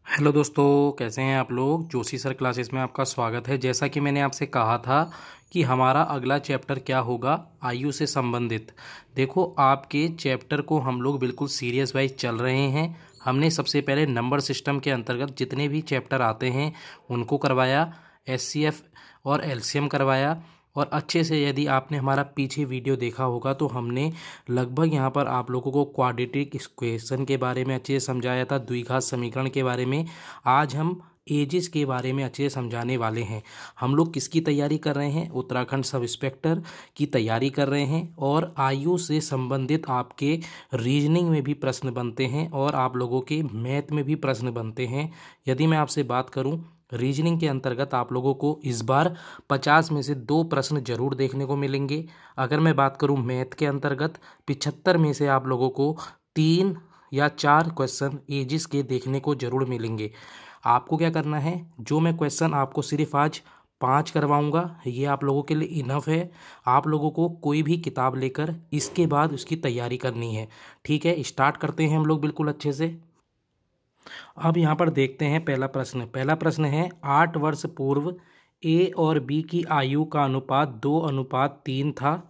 Hello दोस्तों, कैसे हैं आप लोग। जोशी सर क्लासेस में आपका स्वागत है। जैसा कि मैंने आपसे कहा था कि हमारा अगला चैप्टर क्या होगा, आयु से संबंधित। देखो, आपके चैप्टर को हम लोग बिल्कुल सीरियस वाइज चल रहे हैं। हमने सबसे पहले नंबर सिस्टम के अंतर्गत जितने भी चैप्टर आते हैं उनको करवाया, एचसीएफ और एलसीएम करवाया। और अच्छे से यदि आपने हमारा पीछे वीडियो देखा होगा तो हमने लगभग यहाँ पर आप लोगों को क्वाड्रेटिक इक्वेशन के बारे में अच्छे से समझाया था, द्विघात समीकरण के बारे में। आज हम एजिस के बारे में अच्छे से समझाने वाले हैं। हम लोग किसकी तैयारी कर रहे हैं, उत्तराखंड सब इंस्पेक्टर की तैयारी कर रहे हैं। और आयु से संबंधित आपके रीजनिंग में भी प्रश्न बनते हैं और आप लोगों के मैथ में भी प्रश्न बनते हैं। यदि मैं आपसे बात करूं, रीजनिंग के अंतर्गत आप लोगों को इस बार 50 में से 2 प्रश्न जरूर देखने को मिलेंगे। अगर मैं बात करूं मैथ के अंतर्गत, 75 में से आप लोगों को 3 या 4 क्वेश्चन एजिस के देखने को जरूर मिलेंगे। आपको क्या करना है, जो मैं क्वेश्चन आपको सिर्फ आज 5 करवाऊंगा, ये आप लोगों के लिए इनफ है। आप लोगों को कोई भी किताब लेकर इसके बाद उसकी तैयारी करनी है। ठीक है, स्टार्ट करते हैं हम लोग बिल्कुल अच्छे से। अब यहाँ पर देखते हैं पहला प्रश्न है, 8 वर्ष पूर्व ए और बी की आयु का अनुपात 2:3 था।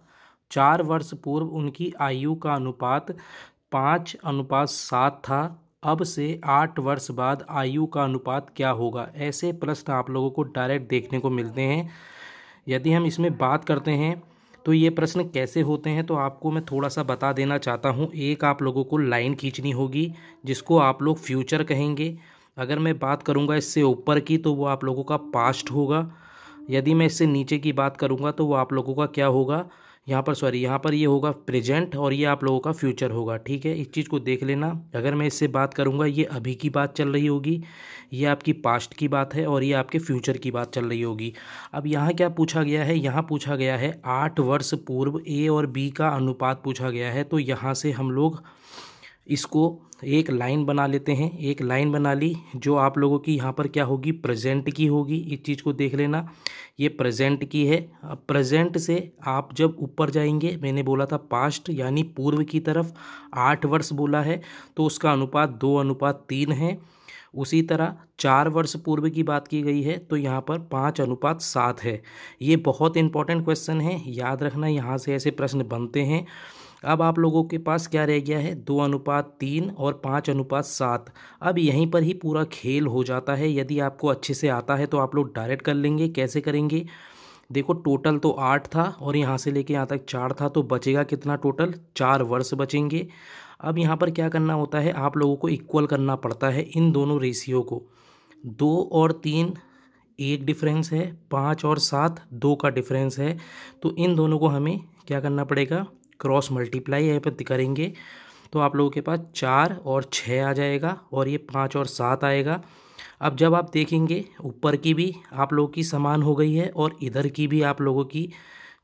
4 वर्ष पूर्व उनकी आयु का अनुपात 5:7 था। अब से 8 वर्ष बाद आयु का अनुपात क्या होगा। ऐसे प्रश्न आप लोगों को डायरेक्ट देखने को मिलते हैं। यदि हम इसमें बात करते हैं तो ये प्रश्न कैसे होते हैं, तो आपको मैं थोड़ा सा बता देना चाहता हूँ। एक आप लोगों को लाइन खींचनी होगी जिसको आप लोग फ्यूचर कहेंगे। अगर मैं बात करूँगा इससे ऊपर की तो वो आप लोगों का पास्ट होगा। यदि मैं इससे नीचे की बात करूँगा तो वो आप लोगों का क्या होगा, यहाँ पर ये होगा प्रेजेंट और ये आप लोगों का फ्यूचर होगा। ठीक है, इस चीज़ को देख लेना। अगर मैं इससे बात करूँगा, ये अभी की बात चल रही होगी, ये आपकी पास्ट की बात है और ये आपके फ्यूचर की बात चल रही होगी। अब यहाँ क्या पूछा गया है, यहाँ पूछा गया है 8 वर्ष पूर्व ए और बी का अनुपात पूछा गया है। तो यहाँ से हम लोग इसको एक लाइन बना लेते हैं। एक लाइन बना ली, जो आप लोगों की यहाँ पर क्या होगी, प्रेजेंट की होगी। इस चीज़ को देख लेना, ये प्रेजेंट की है। अब प्रेजेंट से आप जब ऊपर जाएंगे, मैंने बोला था पास्ट यानी पूर्व की तरफ 8 वर्ष बोला है, तो उसका अनुपात 2:3 है। उसी तरह 4 वर्ष पूर्व की बात की गई है तो यहाँ पर 5:7 है। ये बहुत इंपॉर्टेंट क्वेश्चन है, याद रखना, यहाँ से ऐसे प्रश्न बनते हैं। अब आप लोगों के पास क्या रह गया है, 2:3 और 5:7। अब यहीं पर ही पूरा खेल हो जाता है। यदि आपको अच्छे से आता है तो आप लोग डायरेक्ट कर लेंगे। कैसे करेंगे, देखो, टोटल तो 8 था और यहाँ से लेके यहाँ तक 4 था, तो बचेगा कितना, टोटल 4 वर्ष बचेंगे। अब यहाँ पर क्या करना होता है, आप लोगों को इक्वल करना पड़ता है इन दोनों रेशियो को। 2 और 3 एक डिफरेंस है, 5 और 7 2 का डिफरेंस है। तो इन दोनों को हमें क्या करना पड़ेगा, क्रॉस मल्टीप्लाई यहाँ पर करेंगे तो आप लोगों के पास 4 और 6 आ जाएगा और ये 5 और 7 आएगा। अब जब आप देखेंगे, ऊपर की भी आप लोगों की समान हो गई है और इधर की भी आप लोगों की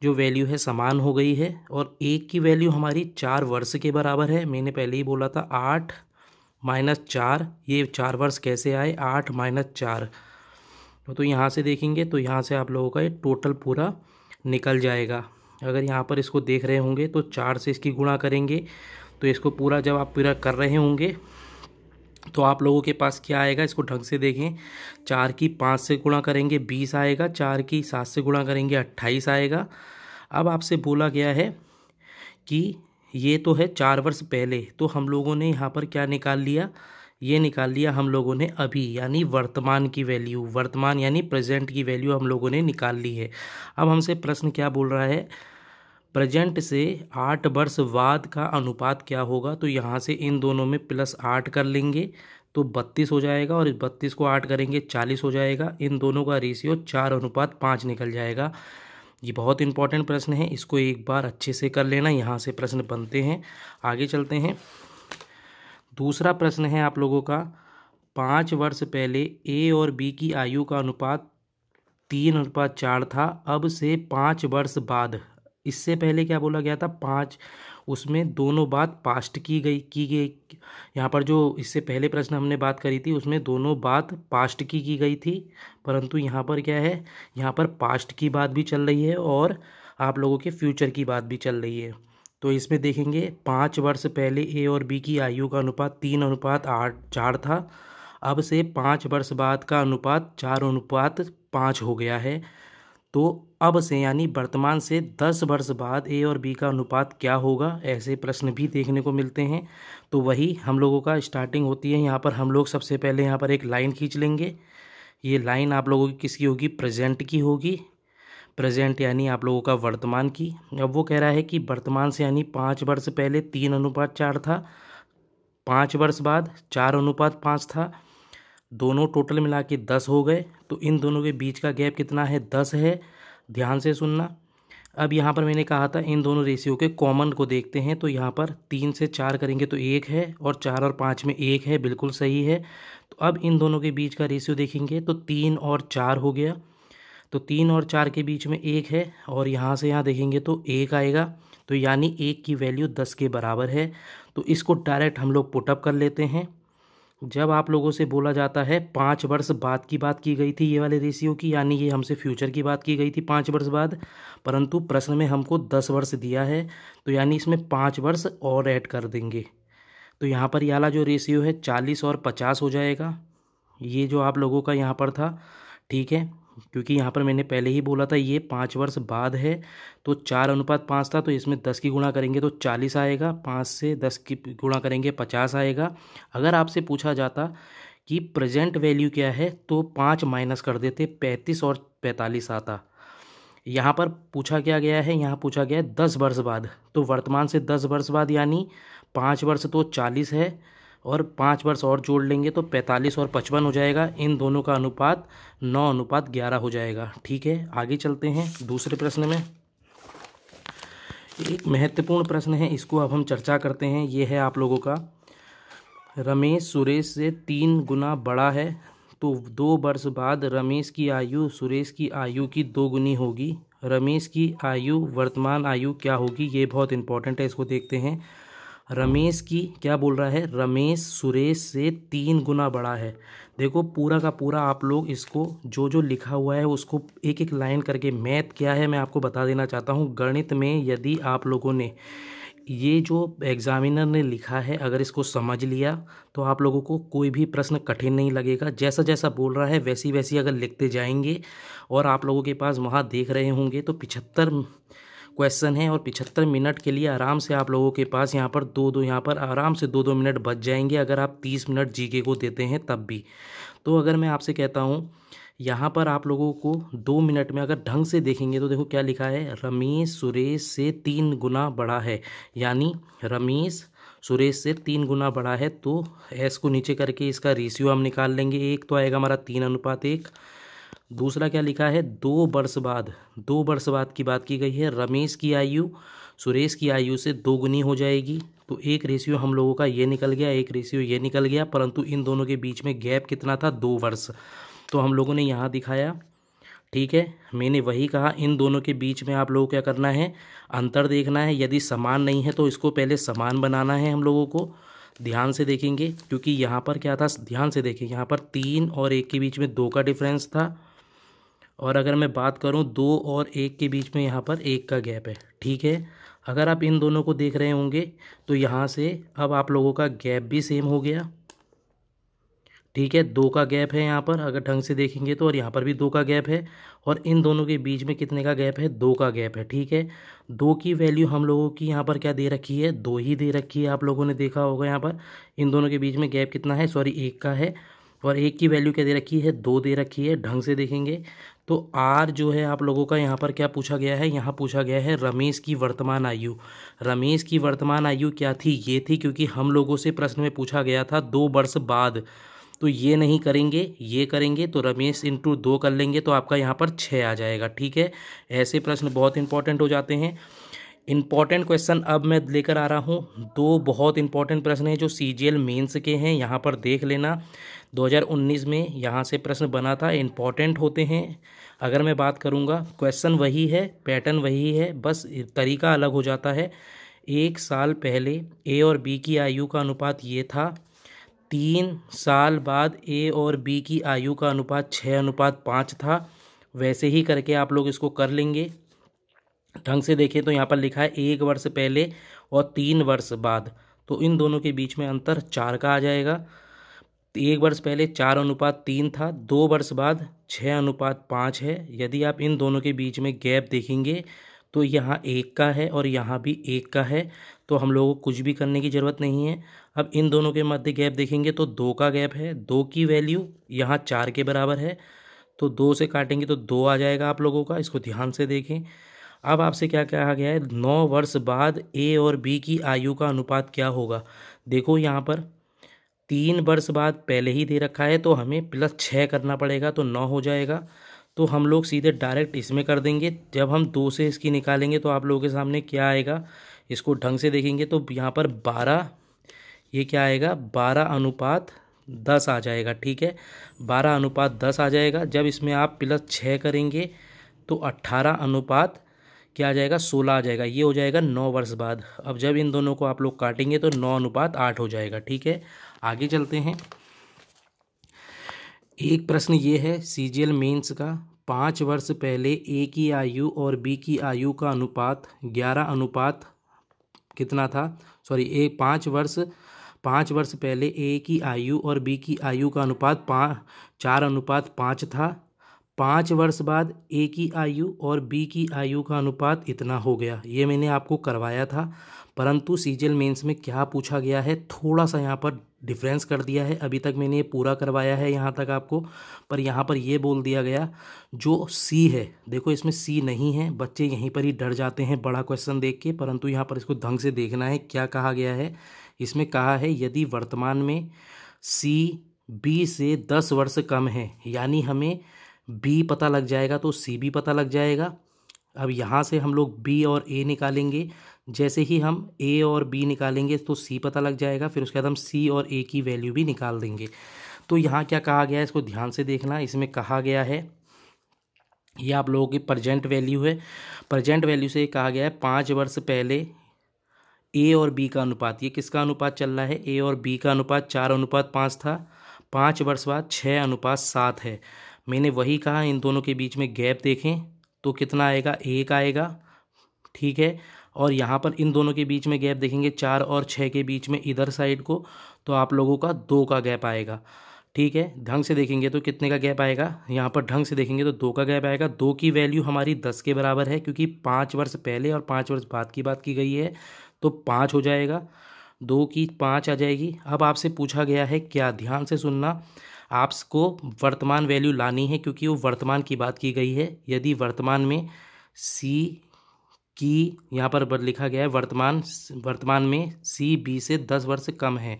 जो वैल्यू है समान हो गई है। और एक की वैल्यू हमारी 4 वर्ष के बराबर है। मैंने पहले ही बोला था 8 - 4, ये 4 वर्ष कैसे आए, 8 - 4। तो यहाँ से देखेंगे तो यहाँ से आप लोगों का ये टोटल पूरा निकल जाएगा। अगर यहाँ पर इसको देख रहे होंगे तो 4 से इसकी गुणा करेंगे, तो इसको पूरा जब आप पूरा कर रहे होंगे तो आप लोगों के पास क्या आएगा, इसको ढंग से देखें। 4 की 5 से गुणा करेंगे 20 आएगा, 4 की 7 से गुणा करेंगे 28 आएगा। अब आपसे बोला गया है कि ये तो है 4 वर्ष पहले, तो हम लोगों ने यहाँ पर क्या निकाल लिया, ये निकाल लिया हम लोगों ने अभी, यानी वर्तमान की वैल्यू, वर्तमान यानी प्रेजेंट की वैल्यू हम लोगों ने निकाल ली है। अब हमसे प्रश्न क्या बोल रहा है, प्रेजेंट से 8 वर्ष बाद का अनुपात क्या होगा। तो यहाँ से इन दोनों में +8 कर लेंगे तो 32 हो जाएगा और इस 32 को 8 करेंगे 40 हो जाएगा। इन दोनों का रेशियो 4:5 निकल जाएगा। ये बहुत इंपॉर्टेंट प्रश्न है, इसको एक बार अच्छे से कर लेना, यहाँ से प्रश्न बनते हैं। आगे चलते हैं। दूसरा प्रश्न है आप लोगों का, 5 वर्ष पहले ए और बी की आयु का अनुपात 3:4 था। अब से 5 वर्ष बाद, इससे पहले क्या बोला गया था, 5, उसमें दोनों बात पास्ट की गई। यहाँ पर जो इससे पहले प्रश्न हमने बात करी थी उसमें दोनों बात पास्ट की गई थी, परंतु यहाँ पर क्या है, यहाँ पर पास्ट की बात भी चल रही है और आप लोगों के फ्यूचर की बात भी चल रही है। तो इसमें देखेंगे 5 वर्ष पहले ए और बी की आयु का अनुपात 3:4 था। अब से 5 वर्ष बाद का अनुपात 4:5 हो गया है। तो अब से यानी वर्तमान से 10 वर्ष बाद ए और बी का अनुपात क्या होगा, ऐसे प्रश्न भी देखने को मिलते हैं। तो वही हम लोगों का स्टार्टिंग होती है। यहाँ पर हम लोग सबसे पहले यहाँ पर एक लाइन खींच लेंगे। ये लाइन आप लोगों की किसकी होगी, प्रेजेंट की होगी। प्रेजेंट यानी आप लोगों का वर्तमान की। अब वो कह रहा है कि वर्तमान से यानी 5 वर्ष पहले 3:4 था, 5 वर्ष बाद 4:5 था, दोनों टोटल मिला के 10 हो गए। तो इन दोनों के बीच का गैप कितना है, 10 है। ध्यान से सुनना। अब यहाँ पर मैंने कहा था इन दोनों रेशियो के कॉमन को देखते हैं। तो यहाँ पर 3 से 4 करेंगे तो 1 है, और 4 और 5 में 1 है, बिल्कुल सही है। तो अब इन दोनों के बीच का रेशियो देखेंगे तो 3 और 4 हो गया। तो 3 और 4 के बीच में 1 है, और यहाँ से यहाँ देखेंगे तो 1 आएगा। तो यानी 1 की वैल्यू 10 के बराबर है। तो इसको डायरेक्ट हम लोग पुटअप कर लेते हैं। जब आप लोगों से बोला जाता है 5 वर्ष बाद की बात की गई थी ये वाले रेशियो की, यानी ये हमसे फ्यूचर की बात की गई थी 5 वर्ष बाद, परंतु प्रश्न में हमको 10 वर्ष दिया है। तो यानी इसमें 5 वर्ष और ऐड कर देंगे। तो यहाँ पर ये वाला जो रेशियो है 40 और 50 हो जाएगा। ये जो आप लोगों का यहाँ पर था, ठीक है, क्योंकि यहाँ पर मैंने पहले ही बोला था ये 5 वर्ष बाद है। तो 4:5 था, तो इसमें 10 की गुणा करेंगे तो 40 आएगा, 5 से 10 की गुणा करेंगे 50 आएगा। अगर आपसे पूछा जाता कि प्रेजेंट वैल्यू क्या है तो 5 माइनस कर देते, 35 और 45 आता। यहाँ पर पूछा क्या गया है, यहाँ पूछा गया है 10 वर्ष बाद। तो वर्तमान से 10 वर्ष बाद यानी 5 वर्ष तो 40 है, और 5 वर्ष और जोड़ लेंगे तो 45 और 55 हो जाएगा। इन दोनों का अनुपात 9:11 हो जाएगा। ठीक है, आगे चलते हैं दूसरे प्रश्न में। एक महत्वपूर्ण प्रश्न है, इसको अब हम चर्चा करते हैं। ये है आप लोगों का, रमेश सुरेश से 3 गुना बड़ा है, तो 2 वर्ष बाद रमेश की आयु सुरेश की आयु की 2 गुनी होगी। रमेश की आयु वर्तमान आयु क्या होगी, ये बहुत इंपॉर्टेंट है, इसको देखते हैं। रमेश की क्या बोल रहा है, रमेश सुरेश से 3 गुना बड़ा है। देखो पूरा का पूरा आप लोग इसको जो जो लिखा हुआ है उसको एक एक लाइन करके, मैथ क्या है मैं आपको बता देना चाहता हूँ। गणित में यदि आप लोगों ने ये जो एग्जामिनर ने लिखा है अगर इसको समझ लिया तो आप लोगों को कोई भी प्रश्न कठिन नहीं लगेगा। जैसा जैसा बोल रहा है वैसी वैसी अगर लिखते जाएंगे, और आप लोगों के पास वहाँ देख रहे होंगे तो 75 क्वेश्चन है, और 75 मिनट के लिए आराम से आप लोगों के पास यहाँ पर यहाँ पर आराम से 2-2 मिनट बच जाएंगे, अगर आप 30 मिनट जीके को देते हैं तब भी। तो अगर मैं आपसे कहता हूँ यहाँ पर आप लोगों को 2 मिनट में अगर ढंग से देखेंगे तो देखो क्या लिखा है, रमेश सुरेश से 3 गुना बड़ा है, यानी रमेश सुरेश से 3 गुना बड़ा है। तो एस को नीचे करके इसका रेशियो हम निकाल लेंगे। एक तो आएगा हमारा 3:1। दूसरा क्या लिखा है, 2 वर्ष बाद, 2 वर्ष बाद की बात की गई है। रमेश की आयु सुरेश की आयु से 2 गुनी हो जाएगी। तो एक रेशियो हम लोगों का ये निकल गया, एक रेशियो ये निकल गया, परंतु इन दोनों के बीच में गैप कितना था, 2 वर्ष। तो हम लोगों ने यहाँ दिखाया। ठीक है, मैंने वही कहा, इन दोनों के बीच में आप लोगों को क्या करना है, अंतर देखना है। यदि समान नहीं है तो इसको पहले समान बनाना है हम लोगों को। ध्यान से देखेंगे, क्योंकि यहाँ पर क्या था, ध्यान से देखें, यहाँ पर 3 और 1 के बीच में 2 का डिफरेंस था, और अगर मैं बात करूँ 2 और 1 के बीच में यहाँ पर 1 का गैप है। ठीक है, अगर आप इन दोनों को देख रहे होंगे तो यहाँ से अब आप लोगों का गैप भी सेम हो गया। ठीक है, 2 का गैप है यहाँ पर अगर ढंग से देखेंगे तो, और यहाँ पर भी 2 का गैप है, और इन दोनों के बीच में कितने का गैप है, 2 का गैप है। ठीक है, 2 की वैल्यू हम लोगों की यहाँ पर क्या दे रखी है, 2 ही दे रखी है। आप लोगों ने देखा होगा यहाँ पर इन दोनों के बीच में गैप कितना है, सॉरी 1 का है, और 1 की वैल्यू क्या दे रखी है, 2 दे रखी है। ढंग से देखेंगे तो आर जो है आप लोगों का यहाँ पर क्या पूछा गया है, यहाँ पूछा गया है रमेश की वर्तमान आयु। रमेश की वर्तमान आयु क्या थी, ये थी, क्योंकि हम लोगों से प्रश्न में पूछा गया था 2 वर्ष बाद। तो ये नहीं करेंगे, ये करेंगे, तो रमेश इंटू 2 कर लेंगे तो आपका यहाँ पर 6 आ जाएगा। ठीक है, ऐसे प्रश्न बहुत इंपॉर्टेंट हो जाते हैं। इंपॉर्टेंट क्वेश्चन अब मैं लेकर आ रहा हूँ, 2 बहुत इंपॉर्टेंट प्रश्न हैं जो सीजीएल मेंस के हैं, यहाँ पर देख लेना। 2019 में यहाँ से प्रश्न बना था, इंपॉर्टेंट होते हैं। अगर मैं बात करूँगा, क्वेश्चन वही है, पैटर्न वही है, बस तरीका अलग हो जाता है। 1 साल पहले ए और बी की आयु का अनुपात ये था, 3 साल बाद ए और बी की आयु का अनुपात 6:5 था। वैसे ही करके आप लोग इसको कर लेंगे। ढंग से देखें तो यहाँ पर लिखा है 1 वर्ष पहले और 3 वर्ष बाद, तो इन दोनों के बीच में अंतर 4 का आ जाएगा। 1 वर्ष पहले 4:3 था, 2 वर्ष बाद 6:5 है। यदि आप इन दोनों के बीच में गैप देखेंगे तो यहाँ 1 का है और यहाँ भी 1 का है, तो हम लोगों को कुछ भी करने की ज़रूरत नहीं है। अब इन दोनों के मध्य गैप देखेंगे तो 2 का गैप है, 2 की वैल्यू यहाँ 4 के बराबर है, तो 2 से काटेंगे तो 2 आ जाएगा आप लोगों का। इसको ध्यान से देखें। अब आपसे क्या कहा गया है, 9 वर्ष बाद ए और बी की आयु का अनुपात क्या होगा। देखो यहाँ पर 3 वर्ष बाद पहले ही दे रखा है, तो हमें +6 करना पड़ेगा, तो 9 हो जाएगा। तो हम लोग सीधे डायरेक्ट इसमें कर देंगे। जब हम 2 से इसकी निकालेंगे तो आप लोगों के सामने क्या आएगा, इसको ढंग से देखेंगे तो यहाँ पर 12, ये क्या आएगा 12:10 आ जाएगा। ठीक है, 12:10 आ जाएगा। जब इसमें आप +6 करेंगे तो 18 क्या आ जाएगा 16 आ जाएगा। ये हो जाएगा 9 वर्ष बाद। अब जब इन दोनों को आप लोग काटेंगे तो 9:8 हो जाएगा। ठीक है, आगे चलते हैं। एक प्रश्न ये है सीजीएल मेंस का, 5 वर्ष पहले ए की आयु और बी की आयु का अनुपात 11 कितना था, सॉरी 5 वर्ष पहले ए की आयु और बी की आयु का अनुपात 4:5 था। 5 वर्ष बाद ए की आयु और बी की आयु का अनुपात इतना हो गया। ये मैंने आपको करवाया था, परंतु सीजीएल मेंस में क्या पूछा गया है, थोड़ा सा यहाँ पर डिफरेंस कर दिया है। अभी तक मैंने ये पूरा करवाया है यहाँ तक आपको, पर यहाँ पर ये बोल दिया गया जो सी है, देखो इसमें सी नहीं है। बच्चे यहीं पर ही डर जाते हैं बड़ा क्वेश्चन देख के, परंतु यहाँ पर इसको ढंग से देखना है। क्या कहा गया है, इसमें कहा है यदि वर्तमान में सी बी से 10 वर्ष कम है, यानी हमें बी पता लग जाएगा तो सी भी पता लग जाएगा। अब यहाँ से हम लोग बी और ए निकालेंगे। जैसे ही हम ए और बी निकालेंगे तो सी पता लग जाएगा, फिर उसके बाद हम सी और ए की वैल्यू भी निकाल देंगे। तो यहाँ क्या कहा गया है, इसको ध्यान से देखना। इसमें कहा गया है, ये आप लोगों की प्रेजेंट वैल्यू है। प्रेजेंट वैल्यू से कहा गया है 5 वर्ष पहले ए और बी का अनुपात, ये किसका अनुपात चल रहा है, ए और बी का अनुपात 4:5 था। 5 वर्ष बाद 6:7 है। मैंने वही कहा, इन दोनों के बीच में गैप देखें तो कितना आएगा, 1 आएगा। ठीक है, और यहाँ पर इन दोनों के बीच में गैप देखेंगे 4 और 6 के बीच में इधर साइड को, तो आप लोगों का 2 का गैप आएगा। ठीक है, ढंग से देखेंगे तो कितने का गैप आएगा, यहाँ पर ढंग से देखेंगे तो 2 का गैप आएगा। 2 की वैल्यू हमारी 10 के बराबर है, क्योंकि 5 वर्ष पहले और 5 वर्ष बाद की बात की गई है, तो 5 हो जाएगा। 2 की 5 आ जाएगी। अब आपसे पूछा गया है क्या, ध्यान से सुनना, आपको वर्तमान वैल्यू लानी है, क्योंकि वो वर्तमान की बात की गई है। यदि वर्तमान में सी की, यहाँ पर लिखा गया है वर्तमान में सी बी से 10 वर्ष कम है,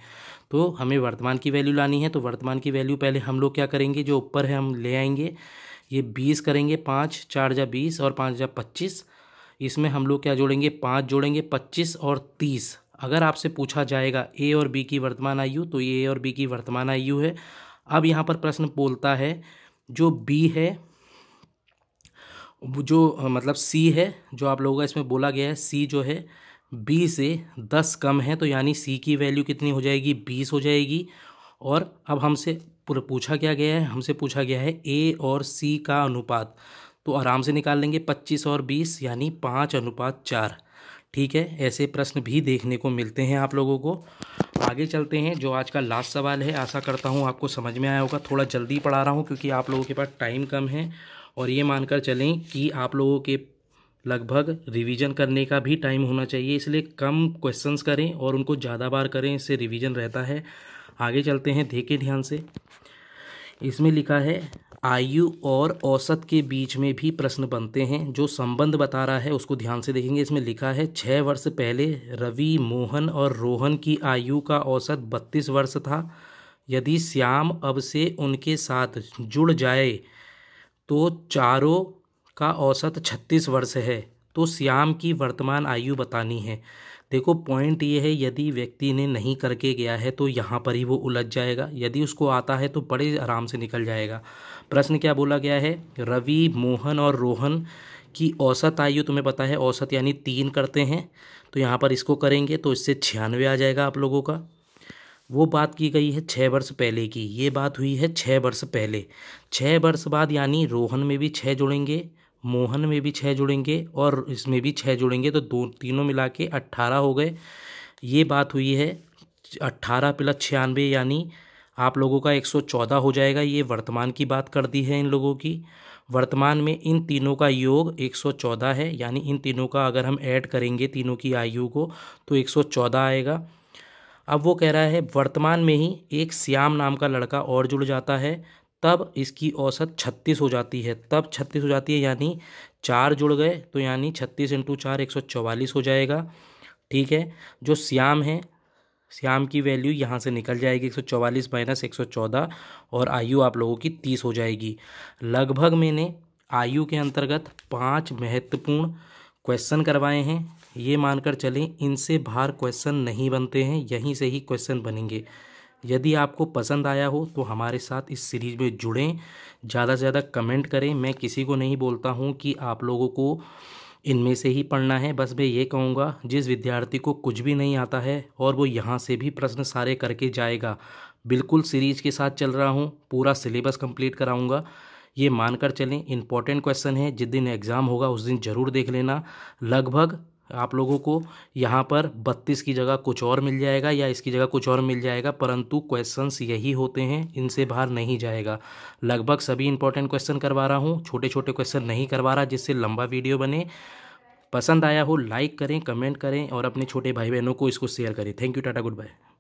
तो हमें वर्तमान की वैल्यू लानी है। तो वर्तमान की वैल्यू पहले हम लोग क्या करेंगे, जो ऊपर है हम ले आएंगे, ये 20 करेंगे, 5 4 जा 20 और 5 जा 25। इसमें हम लोग क्या जोड़ेंगे, 5 जोड़ेंगे, 25 और 30। अगर आपसे पूछा जाएगा ए और बी की वर्तमान आयु, तो ये ए और बी की वर्तमान आयु है। अब यहाँ पर प्रश्न बोलता है जो बी है, जो मतलब सी है, जो आप लोगों का इसमें बोला गया है, सी जो है बी से 10 कम है, तो यानी सी की वैल्यू कितनी हो जाएगी, 20 हो जाएगी। और अब हमसे पूछा क्या गया है, हमसे पूछा गया है ए और सी का अनुपात, तो आराम से निकाल लेंगे 25 और 20 यानी 5:4। ठीक है, ऐसे प्रश्न भी देखने को मिलते हैं आप लोगों को। आगे चलते हैं, जो आज का लास्ट सवाल है, आशा करता हूँ आपको समझ में आया होगा। थोड़ा जल्दी पढ़ा रहा हूँ क्योंकि आप लोगों के पास टाइम कम है, और ये मानकर चलें कि आप लोगों के लगभग रिवीजन करने का भी टाइम होना चाहिए, इसलिए कम क्वेश्चंस करें और उनको ज़्यादा बार करें, इससे रिवीजन रहता है। आगे चलते हैं, देखें ध्यान से। इसमें लिखा है आयु और औसत के बीच में भी प्रश्न बनते हैं। जो संबंध बता रहा है उसको ध्यान से देखेंगे। इसमें लिखा है 6 वर्ष पहले रवि, मोहन और रोहन की आयु का औसत 32 वर्ष था। यदि श्याम अब से उनके साथ जुड़ जाए तो चारों का औसत 36 वर्ष है, तो श्याम की वर्तमान आयु बतानी है। देखो पॉइंट ये है, यदि व्यक्ति ने नहीं करके गया है तो यहाँ पर ही वो उलझ जाएगा, यदि उसको आता है तो बड़े आराम से निकल जाएगा। प्रश्न क्या बोला गया है, रवि, मोहन और रोहन की औसत आयु तुम्हें पता है, औसत यानी 3 करते हैं, तो यहाँ पर इसको करेंगे तो इससे 96 आ जाएगा आप लोगों का। वो बात की गई है 6 वर्ष पहले की, ये बात हुई है 6 वर्ष पहले। 6 वर्ष बाद यानी रोहन में भी 6 जोड़ेंगे, मोहन में भी 6 जोड़ेंगे और इसमें भी 6 जोड़ेंगे, तो तीनों मिला के 18 हो गए। ये बात हुई है 18 + 96 यानी आप लोगों का 114 हो जाएगा। ये वर्तमान की बात कर दी है इन लोगों की। वर्तमान में इन तीनों का योग 114 है, यानी इन तीनों का अगर हम ऐड करेंगे तीनों की आयु को तो 114 आएगा। अब वो कह रहा है वर्तमान में ही एक श्याम नाम का लड़का और जुड़ जाता है, तब इसकी औसत 36 हो जाती है। तब 36 हो जाती है, यानी 4 जुड़ गए तो यानी 36 इंटू 4 144 हो जाएगा। ठीक है, जो श्याम है, श्याम की वैल्यू यहाँ से निकल जाएगी 144 माइनस 114 और आयु आप लोगों की 30 हो जाएगी। लगभग मैंने आयु के अंतर्गत 5 महत्वपूर्ण क्वेश्चन करवाए हैं। ये मानकर चलें इनसे बाहर क्वेश्चन नहीं बनते हैं, यहीं से ही क्वेश्चन बनेंगे। यदि आपको पसंद आया हो तो हमारे साथ इस सीरीज में जुड़ें, ज़्यादा से ज़्यादा कमेंट करें। मैं किसी को नहीं बोलता हूँ कि आप लोगों को इनमें से ही पढ़ना है, बस मैं ये कहूँगा जिस विद्यार्थी को कुछ भी नहीं आता है और वो यहाँ से भी प्रश्न सारे करके जाएगा, बिल्कुल सीरीज के साथ चल रहा हूँ, पूरा सिलेबस कंप्लीट कराऊँगा। ये मानकर चलें इम्पॉर्टेंट क्वेश्चन है, जिस दिन एग्ज़ाम होगा उस दिन ज़रूर देख लेना। लगभग आप लोगों को यहाँ पर 32 की जगह कुछ और मिल जाएगा या इसकी जगह कुछ और मिल जाएगा, परंतु क्वेश्चंस यही होते हैं, इनसे बाहर नहीं जाएगा। लगभग सभी इंपॉर्टेंट क्वेश्चन करवा रहा हूँ, छोटे छोटे क्वेश्चन नहीं करवा रहा जिससे लंबा वीडियो बने। पसंद आया हो लाइक करें, कमेंट करें और अपने छोटे भाई बहनों को इसको शेयर करें। थैंक यू, टाटा, गुड बाय।